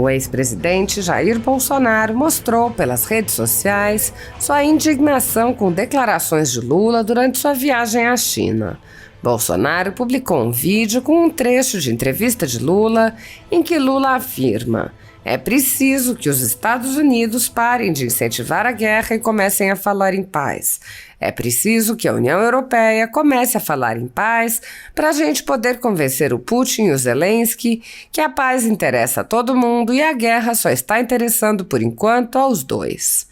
O ex-presidente Jair Bolsonaro mostrou pelas redes sociais sua indignação com declarações de Lula durante sua viagem à China. Bolsonaro publicou um vídeo com um trecho de entrevista de Lula em que Lula afirma: "É preciso que os Estados Unidos parem de incentivar a guerra e comecem a falar em paz. É preciso que a União Europeia comece a falar em paz para a gente poder convencer o Putin e o Zelensky que a paz interessa a todo mundo e a guerra só está interessando por enquanto aos dois."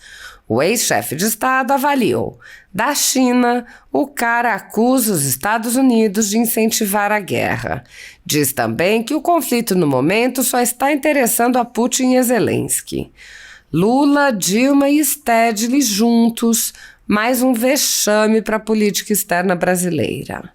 O ex-chefe de Estado avaliou: da China, o cara acusa os Estados Unidos de incentivar a guerra. Diz também que o conflito no momento só está interessando a Putin e a Zelensky. Lula, Dilma e Stedley juntos, mais um vexame para a política externa brasileira.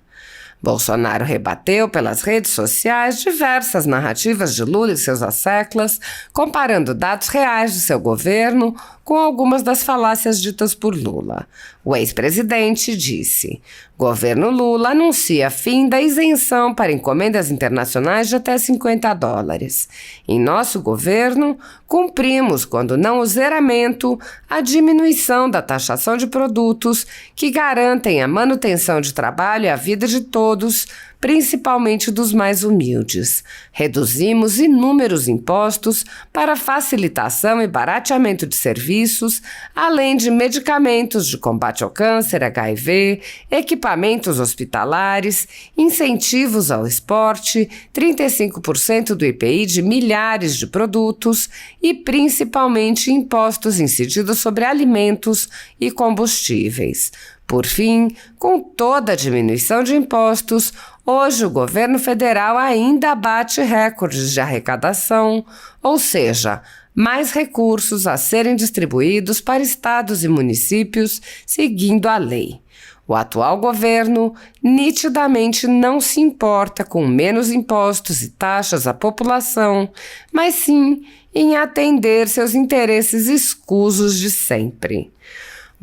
Bolsonaro rebateu pelas redes sociais diversas narrativas de Lula e seus asseclas, comparando dados reais de seu governo com algumas das falácias ditas por Lula. O ex-presidente disse: "Governo Lula anuncia fim da isenção para encomendas internacionais de até $50. Em nosso governo, cumprimos, quando não o zeramento, a diminuição da taxação de produtos que garantem a manutenção de trabalho e a vida de todos, principalmente dos mais humildes. Reduzimos inúmeros impostos para facilitação e barateamento de serviços, além de medicamentos de combate ao câncer, HIV, equipamentos hospitalares, incentivos ao esporte, 35% do IPI de milhares de produtos e principalmente impostos incididos sobre alimentos e combustíveis. Por fim, com toda a diminuição de impostos, hoje o governo federal ainda bate recordes de arrecadação, ou seja, mais recursos a serem distribuídos para estados e municípios seguindo a lei. O atual governo nitidamente não se importa com menos impostos e taxas à população, mas sim em atender seus interesses escusos de sempre."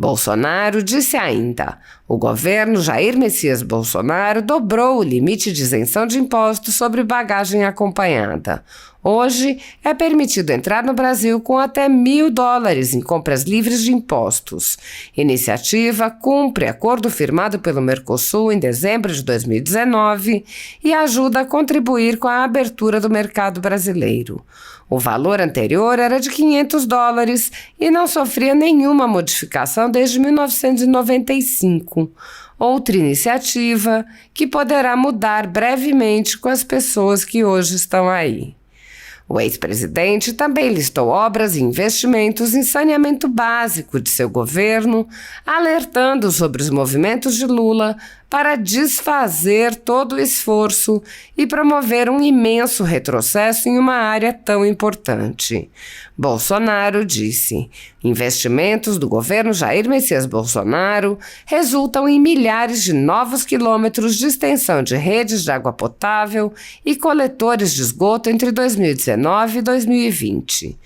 Bolsonaro disse ainda: "O governo Jair Messias Bolsonaro dobrou o limite de isenção de impostos sobre bagagem acompanhada. Hoje é permitido entrar no Brasil com até $1.000 em compras livres de impostos. Iniciativa cumpre acordo firmado pelo Mercosul em dezembro de 2019 e ajuda a contribuir com a abertura do mercado brasileiro. O valor anterior era de $500 e não sofria nenhuma modificação desde 1995. Outra iniciativa que poderá mudar brevemente com as pessoas que hoje estão aí." O ex-presidente também listou obras e investimentos em saneamento básico de seu governo, alertando sobre os movimentos de Lula para desfazer todo o esforço e promover um imenso retrocesso em uma área tão importante. Bolsonaro disse: "Investimentos do governo Jair Messias Bolsonaro resultam em milhares de novos quilômetros de extensão de redes de água potável e coletores de esgoto entre 2019 e 2020.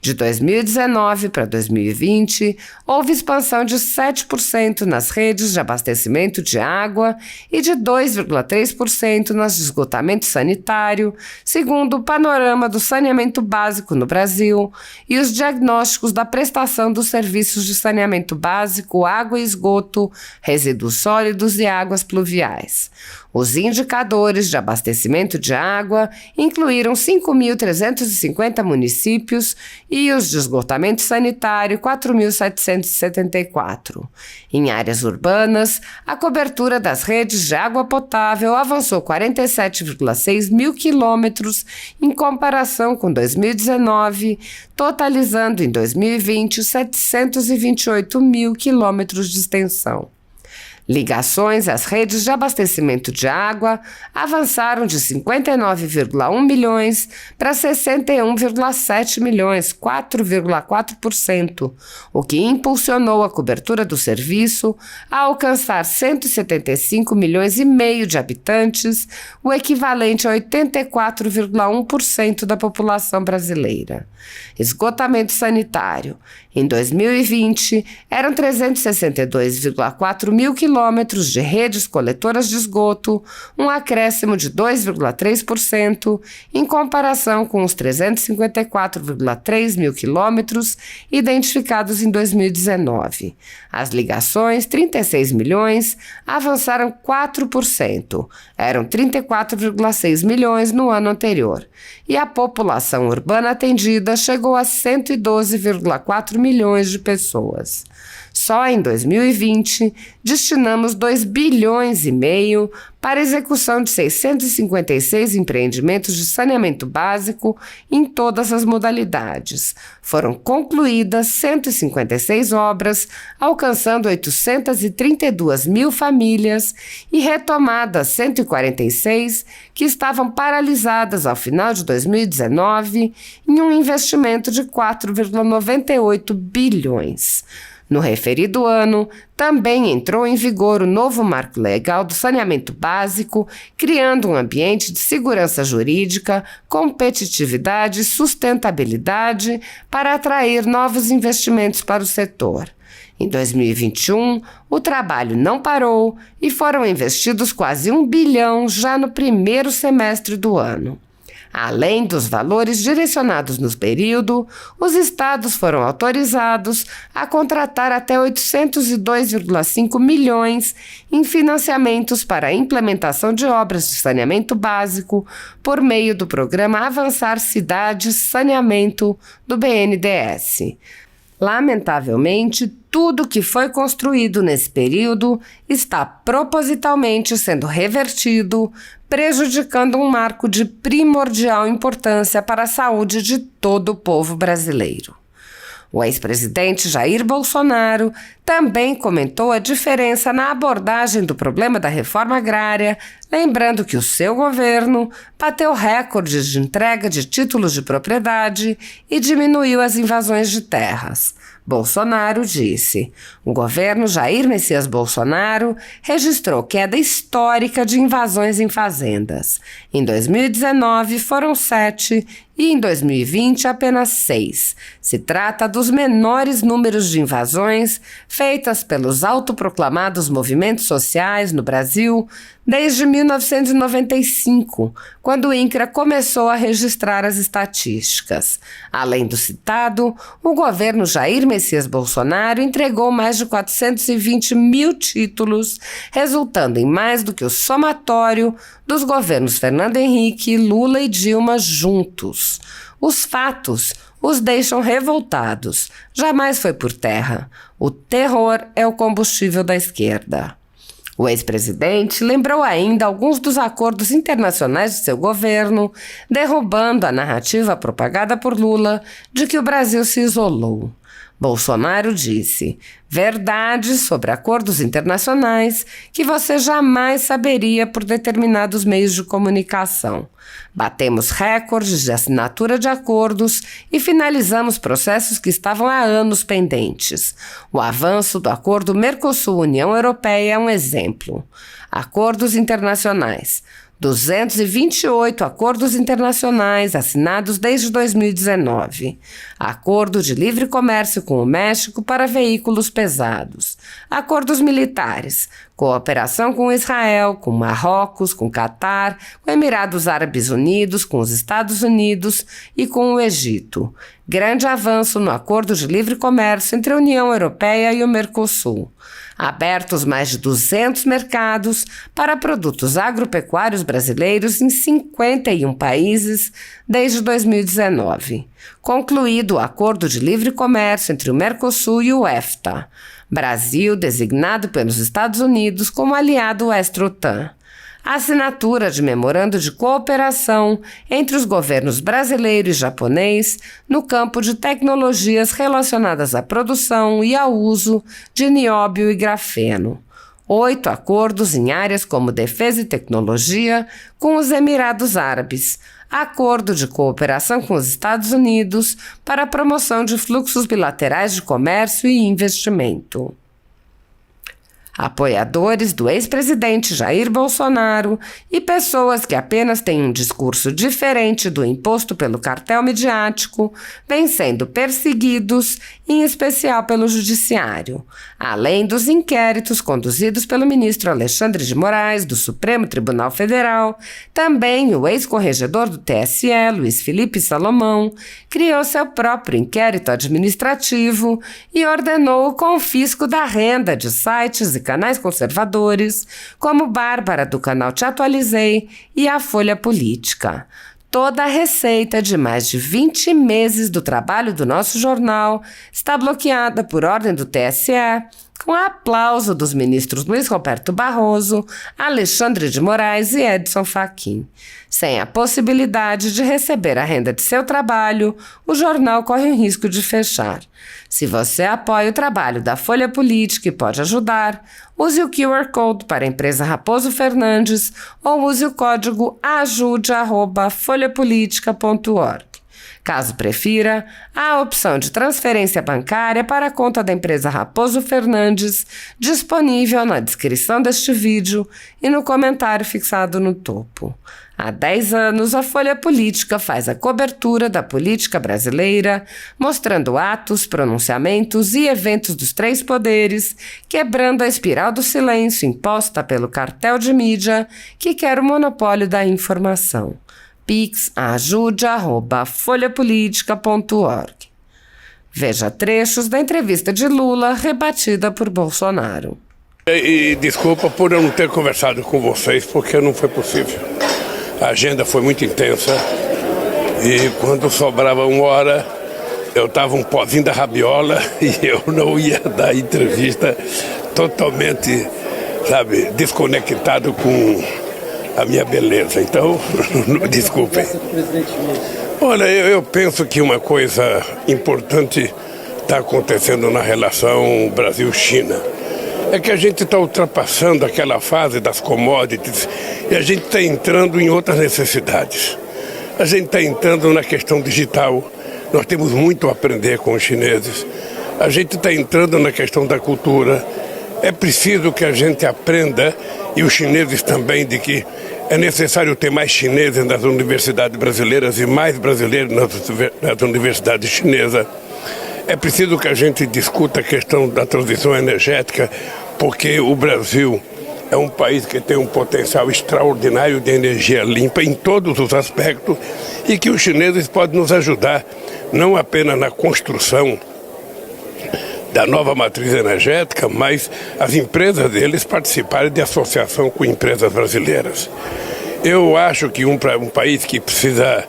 De 2019 para 2020, houve expansão de 7% nas redes de abastecimento de água e de 2,3% nas de esgotamento sanitário, segundo o panorama do saneamento básico no Brasil e os diagnósticos da prestação dos serviços de saneamento básico, água e esgoto, resíduos sólidos e águas pluviais. Os indicadores de abastecimento de água incluíram 5.350 municípios e os de esgotamento sanitário 4.774. Em áreas urbanas, a cobertura das redes de água potável avançou 47,6 mil quilômetros em comparação com 2019, totalizando em 2020 728 mil quilômetros de extensão. Ligações às redes de abastecimento de água avançaram de 59,1 milhões para 61,7 milhões, 4,4%, o que impulsionou a cobertura do serviço a alcançar 175 milhões e meio de habitantes, o equivalente a 84,1% da população brasileira. Esgotamento sanitário. Em 2020, eram 362,4 mil quilômetros quilômetros de redes coletoras de esgoto, um acréscimo de 2,3% em comparação com os 354,3 mil quilômetros identificados em 2019. As ligações, 36 milhões, avançaram 4%, eram 34,6 milhões no ano anterior, e a população urbana atendida chegou a 112,4 milhões de pessoas. Só em 2020, destinamos 2,5 bilhões para a execução de 656 empreendimentos de saneamento básico em todas as modalidades. Foram concluídas 156 obras, alcançando 832 mil famílias e retomadas 146 que estavam paralisadas ao final de 2019 em um investimento de 4,98 bilhões. No referido ano, também entrou em vigor o novo marco legal do saneamento básico, criando um ambiente de segurança jurídica, competitividade e sustentabilidade para atrair novos investimentos para o setor. Em 2021, o trabalho não parou e foram investidos quase 1 bilhão já no primeiro semestre do ano. Além dos valores direcionados no período, os estados foram autorizados a contratar até 802,5 milhões em financiamentos para a implementação de obras de saneamento básico por meio do programa Avançar Cidades Saneamento do BNDES. Lamentavelmente, tudo que foi construído nesse período está propositalmente sendo revertido, prejudicando um marco de primordial importância para a saúde de todo o povo brasileiro. O ex-presidente Jair Bolsonaro também comentou a diferença na abordagem do problema da reforma agrária, lembrando que o seu governo bateu recordes de entrega de títulos de propriedade e diminuiu as invasões de terras. Bolsonaro disse: o governo Jair Messias Bolsonaro registrou queda histórica de invasões em fazendas. Em 2019 foram 7 e em 2020 apenas 6. Se trata dos menores números de invasões feitas pelos autoproclamados movimentos sociais no Brasil desde 1995, quando o INCRA começou a registrar as estatísticas. Além do citado, o governo Jair Messias Bolsonaro entregou mais de 420 mil títulos, resultando em mais do que o somatório dos governos Fernando Henrique, Lula e Dilma juntos. Os fatos os deixam revoltados. Jamais foi por terra. O terror é o combustível da esquerda. O ex-presidente lembrou ainda alguns dos acordos internacionais de seu governo, derrubando a narrativa propagada por Lula de que o Brasil se isolou. Bolsonaro disse: verdades sobre acordos internacionais que você jamais saberia por determinados meios de comunicação. Batemos recordes de assinatura de acordos e finalizamos processos que estavam há anos pendentes. O avanço do acordo Mercosul-União Europeia é um exemplo. Acordos internacionais. 228 acordos internacionais assinados desde 2019. Acordo de livre comércio com o México para veículos pesados. Acordos militares. Cooperação com Israel, com Marrocos, com Catar, com Emirados Árabes Unidos, com os Estados Unidos e com o Egito. Grande avanço no acordo de livre comércio entre a União Europeia e o Mercosul. Abertos mais de 200 mercados para produtos agropecuários brasileiros em 51 países desde 2019. Concluído o acordo de livre comércio entre o Mercosul e o EFTA. Brasil designado pelos Estados Unidos como aliado extra-OTAN. A assinatura de memorando de cooperação entre os governos brasileiro e japonês no campo de tecnologias relacionadas à produção e ao uso de nióbio e grafeno. 8 acordos em áreas como defesa e tecnologia com os Emirados Árabes. Acordo de cooperação com os Estados Unidos para a promoção de fluxos bilaterais de comércio e investimento. Apoiadores do ex-presidente Jair Bolsonaro e pessoas que apenas têm um discurso diferente do imposto pelo cartel midiático vêm sendo perseguidos, em especial pelo Judiciário, além dos inquéritos conduzidos pelo ministro Alexandre de Moraes, do Supremo Tribunal Federal. Também o ex-corregedor do TSE, Luiz Felipe Salomão, criou seu próprio inquérito administrativo e ordenou o confisco da renda de sites e canais conservadores, como Bárbara do canal Te Atualizei e a Folha Política. Toda a receita de mais de 20 meses do trabalho do nosso jornal está bloqueada por ordem do TSE, com aplauso dos ministros Luiz Roberto Barroso, Alexandre de Moraes e Edson Fachin. Sem a possibilidade de receber a renda de seu trabalho, o jornal corre o risco de fechar. Se você apoia o trabalho da Folha Política e pode ajudar, use o QR Code para a empresa Raposo Fernandes ou use o código ajude@folhapolitica.org. Caso prefira, há a opção de transferência bancária para a conta da empresa Raposo Fernandes, disponível na descrição deste vídeo e no comentário fixado no topo. Há 10 anos, a Folha Política faz a cobertura da política brasileira, mostrando atos, pronunciamentos e eventos dos três poderes, quebrando a espiral do silêncio imposta pelo cartel de mídia que quer o monopólio da informação. pix@ajude@folhapolitica.org. Veja trechos da entrevista de Lula rebatida por Bolsonaro. E desculpa por eu não ter conversado com vocês, porque não foi possível. A agenda foi muito intensa e quando sobrava uma hora, eu estava um pozinho da rabiola e eu não ia dar entrevista totalmente, desconectado com a minha beleza. Então, desculpem. Olha, eu penso que uma coisa importante está acontecendo na relação Brasil-China. É que a gente está ultrapassando aquela fase das commodities e a gente está entrando em outras necessidades. A gente está entrando na questão digital. Nós temos muito a aprender com os chineses. A gente está entrando na questão da cultura. É preciso que a gente aprenda, e os chineses também, de que é necessário ter mais chineses nas universidades brasileiras e mais brasileiros nas universidades chinesas. É preciso que a gente discuta a questão da transição energética, porque o Brasil é um país que tem um potencial extraordinário de energia limpa em todos os aspectos e que os chineses podem nos ajudar, não apenas na construção da nova matriz energética, mas as empresas deles participarem de associação com empresas brasileiras. Eu acho que um país que precisa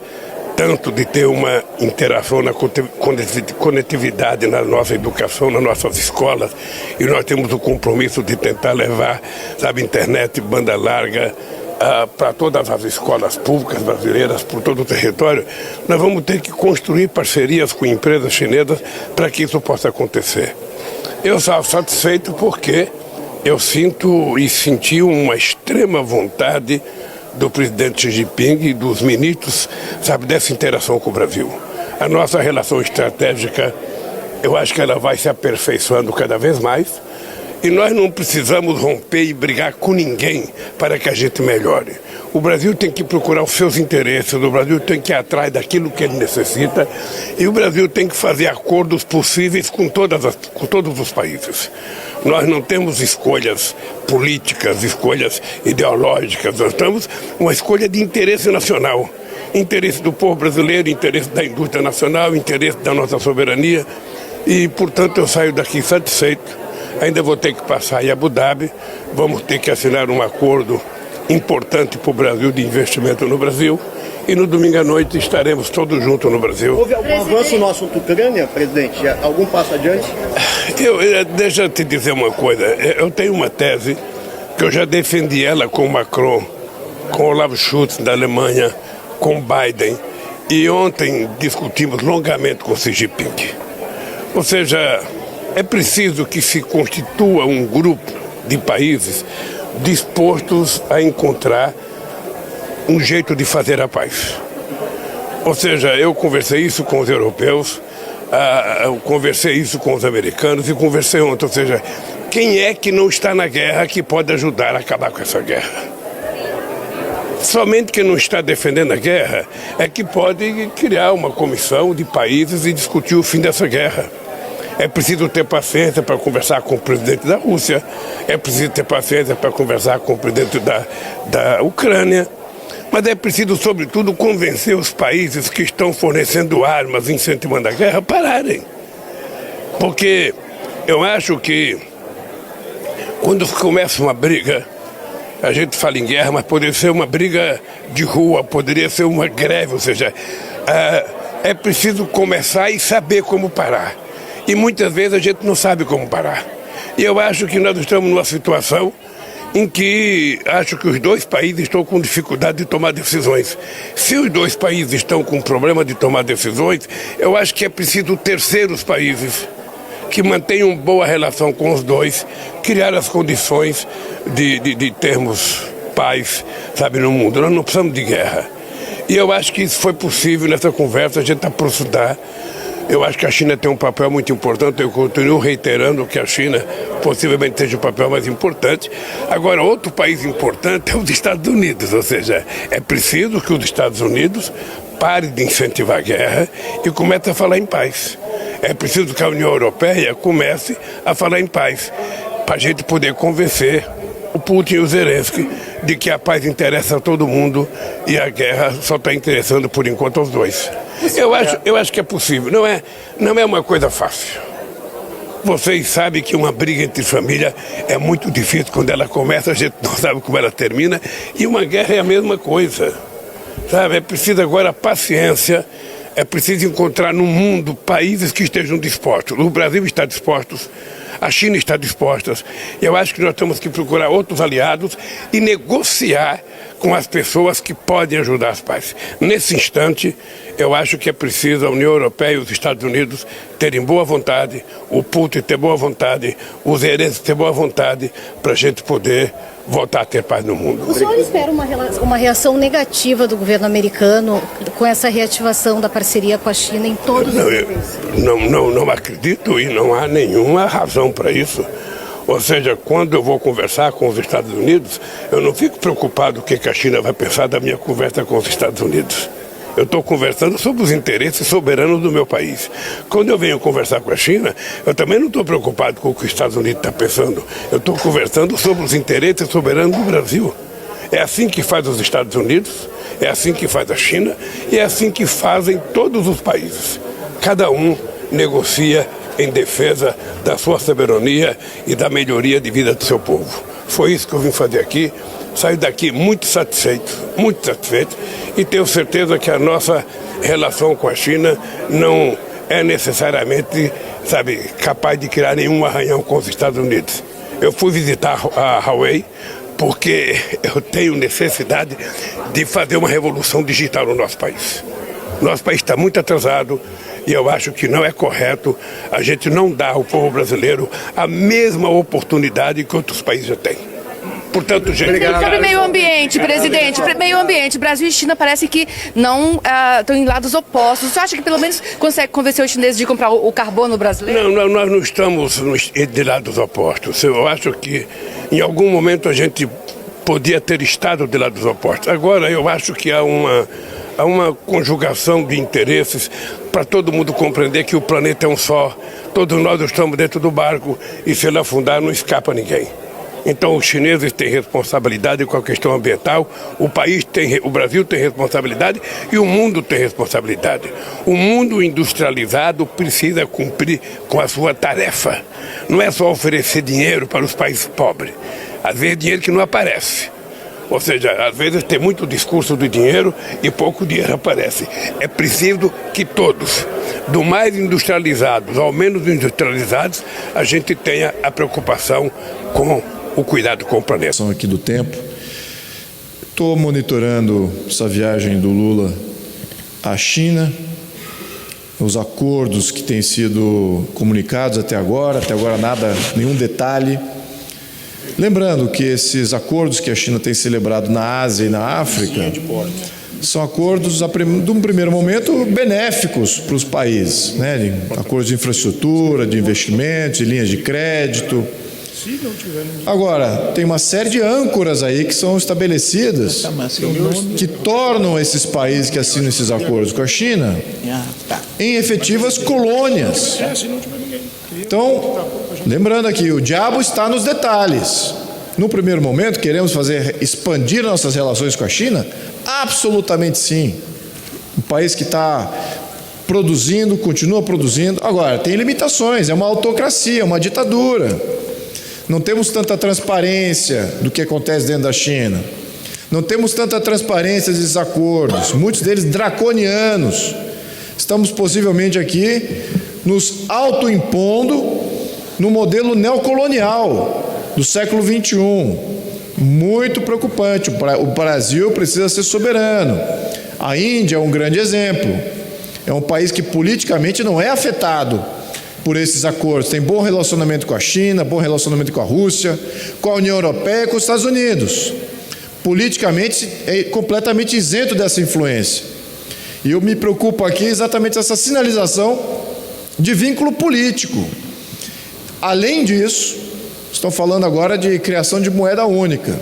tanto de ter uma interação na conectividade na nossa educação, nas nossas escolas, e nós temos o compromisso de tentar levar, internet, banda larga, para todas as escolas públicas brasileiras, por todo o território. Nós vamos ter que construir parcerias com empresas chinesas para que isso possa acontecer. Eu sou satisfeito porque eu sinto e senti uma extrema vontade do presidente Xi Jinping e dos ministros, dessa interação com o Brasil. A nossa relação estratégica, eu acho que ela vai se aperfeiçoando cada vez mais e nós não precisamos romper e brigar com ninguém para que a gente melhore. O Brasil tem que procurar os seus interesses, o Brasil tem que ir atrás daquilo que ele necessita e o Brasil tem que fazer acordos possíveis com todos os países. Nós não temos escolhas políticas, escolhas ideológicas, nós temos uma escolha de interesse nacional. Interesse do povo brasileiro, interesse da indústria nacional, interesse da nossa soberania e, portanto, eu saio daqui satisfeito. Ainda vou ter que passar em Abu Dhabi, vamos ter que assinar um acordo importante para o Brasil de investimento no Brasil e no domingo à noite estaremos todos juntos no Brasil. Houve algum avanço no assunto Ucrânia, presidente? Algum passo adiante? Deixa eu te dizer uma coisa, eu tenho uma tese que eu já defendi ela com Macron, com Olaf Scholz da Alemanha, com Biden e ontem discutimos longamente com Xi Jinping. Ou seja, é preciso que se constitua um grupo de países dispostos a encontrar um jeito de fazer a paz. Ou seja, eu conversei isso com os europeus, eu conversei isso com os americanos e conversei ontem. Ou seja, quem é que não está na guerra que pode ajudar a acabar com essa guerra? Somente quem não está defendendo a guerra é que pode criar uma comissão de países e discutir o fim dessa guerra. É preciso ter paciência para conversar com o presidente da Rússia, é preciso ter paciência para conversar com o presidente da Ucrânia, mas é preciso, sobretudo, convencer os países que estão fornecendo armas, incentivando a guerra, a pararem. Porque eu acho que quando começa uma briga, a gente fala em guerra, mas poderia ser uma briga de rua, poderia ser uma greve, ou seja, é preciso começar e saber como parar. E muitas vezes a gente não sabe como parar. E eu acho que nós estamos numa situação em que acho que os dois países estão com dificuldade de tomar decisões. Se os dois países estão com problema de tomar decisões, eu acho que é preciso terceiros países que mantenham boa relação com os dois, criar as condições de termos paz, sabe, no mundo. Nós não precisamos de guerra. E eu acho que isso foi possível nessa conversa, a gente aprofundar. Eu acho que a China tem um papel muito importante, eu continuo reiterando que a China possivelmente seja o papel mais importante. Agora, outro país importante é os Estados Unidos, ou seja, é preciso que os Estados Unidos pare de incentivar a guerra e comece a falar em paz. É preciso que a União Europeia comece a falar em paz, para a gente poder convencer o Putin e o Zelensky de que a paz interessa a todo mundo e a guerra só está interessando, por enquanto, aos dois. Eu acho que é possível, não é uma coisa fácil. Vocês sabem que uma briga entre família é muito difícil. Quando ela começa, a gente não sabe como ela termina, e uma guerra é a mesma coisa. Sabe? É preciso agora paciência. É preciso encontrar no mundo países que estejam dispostos. O Brasil está disposto, a China está disposta. Eu acho que nós temos que procurar outros aliados e negociar com as pessoas que podem ajudar as pazes. Nesse instante, eu acho que é preciso a União Europeia e os Estados Unidos terem boa vontade, o Putin ter boa vontade, os Zelensky ter boa vontade, para a gente poder voltar a ter paz no mundo. O senhor espera uma reação negativa do governo americano com essa reativação da parceria com a China em todos os níveis? Não acredito e não há nenhuma razão para isso. Ou seja, quando eu vou conversar com os Estados Unidos, eu não fico preocupado o que a China vai pensar da minha conversa com os Estados Unidos. Eu estou conversando sobre os interesses soberanos do meu país. Quando eu venho conversar com a China, eu também não estou preocupado com o que os Estados Unidos está pensando. Eu estou conversando sobre os interesses soberanos do Brasil. É assim que faz os Estados Unidos, é assim que faz a China e é assim que fazem todos os países. Cada um negocia em defesa da sua soberania e da melhoria de vida do seu povo. Foi isso que eu vim fazer aqui. Saio daqui muito satisfeito e tenho certeza que a nossa relação com a China não é necessariamente, sabe, capaz de criar nenhum arranhão com os Estados Unidos. Eu fui visitar a Huawei porque eu tenho necessidade de fazer uma revolução digital no nosso país. Nosso país está muito atrasado e eu acho que não é correto a gente não dar ao povo brasileiro a mesma oportunidade que outros países já têm. Portanto, gente... Sobre meio ambiente, presidente, meio ambiente, Brasil e China parece que não estão em lados opostos. Você acha que pelo menos consegue convencer os chineses de comprar o carbono brasileiro? Não, nós não estamos de lados opostos. Eu acho que em algum momento a gente podia ter estado de lados opostos. Agora eu acho que há uma conjugação de interesses para todo mundo compreender que o planeta é um só. Todos nós estamos dentro do barco e se ele afundar não escapa ninguém. Então os chineses têm responsabilidade com a questão ambiental, o Brasil tem responsabilidade e o mundo tem responsabilidade. O mundo industrializado precisa cumprir com a sua tarefa. Não é só oferecer dinheiro para os países pobres. Às vezes dinheiro que não aparece. Ou seja, às vezes tem muito discurso do dinheiro e pouco dinheiro aparece. É preciso que todos, do mais industrializados ao menos industrializados, a gente tenha a preocupação com o cuidado com o planeta. Aqui do tempo. Estou monitorando essa viagem do Lula à China, os acordos que têm sido comunicados até agora nada, nenhum detalhe. Lembrando que esses acordos que a China tem celebrado na Ásia e na África são acordos, de um primeiro momento, benéficos para os países, né? Acordos de infraestrutura, de investimentos, de linhas de crédito, Agora, tem uma série de âncoras aí que são estabelecidas que tornam esses países que assinam esses acordos com a China em efetivas colônias. Então, lembrando aqui, o diabo está nos detalhes. No primeiro momento, queremos expandir nossas relações com a China? Absolutamente sim. Um país que está produzindo, continua produzindo. Agora, tem limitações, é uma autocracia, é uma ditadura. Não temos tanta transparência do que acontece dentro da China. Não temos tanta transparência desses acordos, muitos deles draconianos. Estamos possivelmente aqui nos autoimpondo no modelo neocolonial do século XXI. Muito preocupante. O Brasil precisa ser soberano. A Índia é um grande exemplo. É um país que politicamente não é afetado por esses acordos. Tem bom relacionamento com a China, bom relacionamento com a Rússia, com a União Europeia e com os Estados Unidos. Politicamente é completamente isento dessa influência. E eu me preocupo aqui exatamente essa sinalização de vínculo político. Além disso, estão falando agora de criação de moeda única.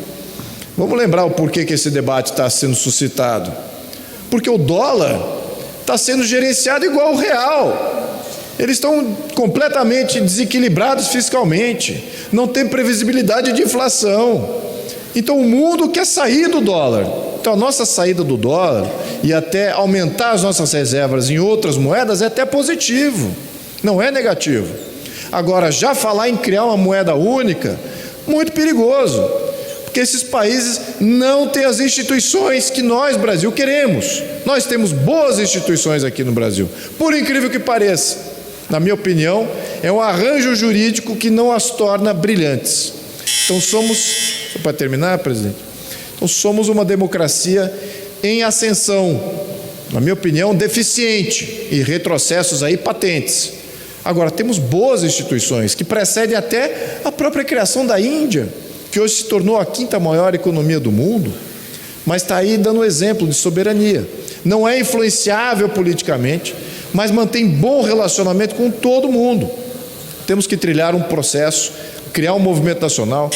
Vamos lembrar o porquê que esse debate está sendo suscitado. Porque o dólar está sendo gerenciado igual ao real. Eles estão completamente desequilibrados fiscalmente. Não tem previsibilidade de inflação. Então o mundo quer sair do dólar. Então a nossa saída do dólar e até aumentar as nossas reservas em outras moedas é até positivo. Não é negativo. Agora, já falar em criar uma moeda única, muito perigoso, porque esses países não têm as instituições que nós, Brasil, queremos. Nós temos boas instituições aqui no Brasil, por incrível que pareça. Na minha opinião, é um arranjo jurídico que não as torna brilhantes. Então somos, só para terminar, presidente, então somos uma democracia em ascensão, na minha opinião, deficiente e retrocessos aí patentes. Agora, temos boas instituições que precedem até a própria criação da Índia, que hoje se tornou a 5ª maior economia do mundo, mas está aí dando exemplo de soberania. Não é influenciável politicamente, mas mantém bom relacionamento com todo mundo. Temos que trilhar um processo, criar um movimento nacional,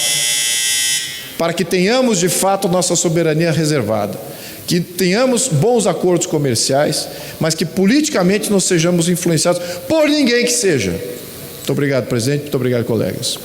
para que tenhamos de fato nossa soberania reservada, que tenhamos bons acordos comerciais, mas que politicamente não sejamos influenciados por ninguém que seja. Muito obrigado, presidente. Muito obrigado, colegas.